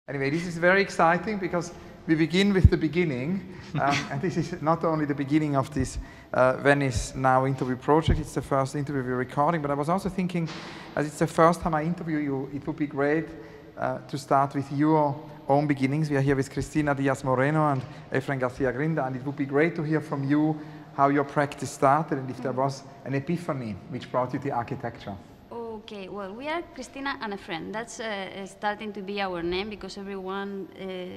Anyway, this is very exciting because we begin with the beginning, and this is not only the beginning of this Venice Now interview project, it's the first interview we're recording, but I was also thinking, as it's the first time I interview you, it would be great to start with your own beginnings. We are here with Cristina, Díaz, Moreno, and Efrén, García, Grinda, and it would be great to hear from you how your practice started and if there was an epiphany which brought you to architecture. Okay, well, we are Cristina and Efrén. That's starting to be our name because everyone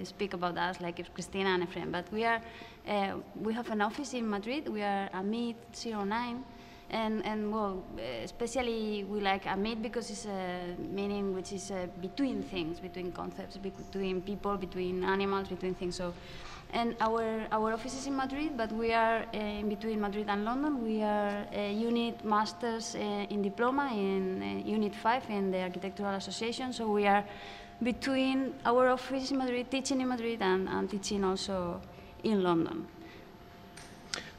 speak about us like Cristina and Efrén. But we are, we have an office in Madrid. We are Amid.Cero9, and well, especially we like Amid because it's a meaning which is between things, between concepts, between people, between animals, between things. So. And our office is in Madrid, but we are in between Madrid and London. We are a unit masters in diploma in Unit 5 in the Architectural Association. So we are between our office in Madrid, teaching in Madrid, and teaching also in London.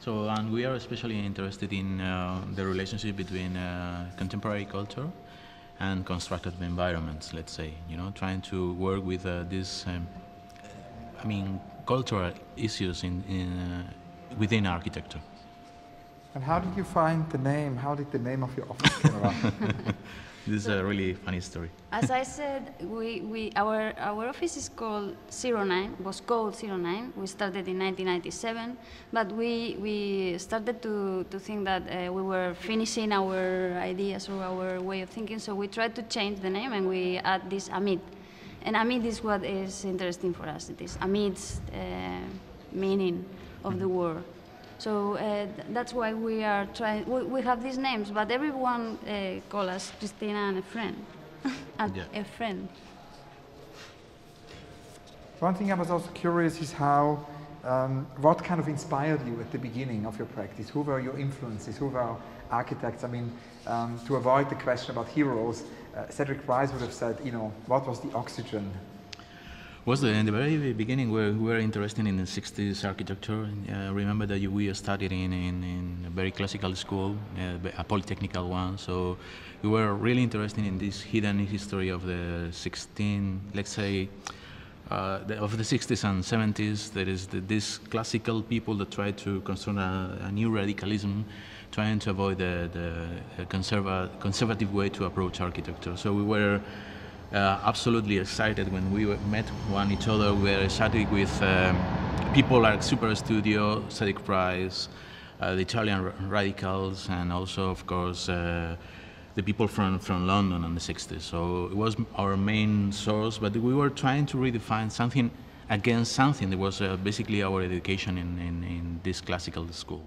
So, and we are especially interested in the relationship between contemporary culture and constructed environments, let's say, you know, trying to work with this, cultural issues within architecture. And how did you find the name? How did the name of your office come around? This is a really funny story. As I said, our office is called 09, was called 09. We started in 1997, but we started to think that we were finishing our ideas or our way of thinking, so we tried to change the name and we add this Amid. And Amid is what is interesting for us. It is Amid's meaning of the word. So that's why we are trying. We have these names, but everyone calls us Cristina and Efrén. Efrén. One thing I was also curious is how, what kind of inspired you at the beginning of your practice? Who were your influences? Who were architects? I mean, to avoid the question about heroes, Cedric Rice would have said, you know, what was the oxygen? In the very beginning we were interested in the 60s architecture. Remember that we studied in a very classical school, a polytechnical one, so we were really interested in this hidden history of the of the 60s and 70s. There is these classical people that try to construct a new radicalism, trying to avoid the conservative way to approach architecture. So we were absolutely excited when we met each other. We were excited with people like Super Studio, Cedric Price, the Italian radicals, and also, of course, the people from London in the 60s. So it was our main source, but we were trying to redefine something against something that was basically our education in this classical school.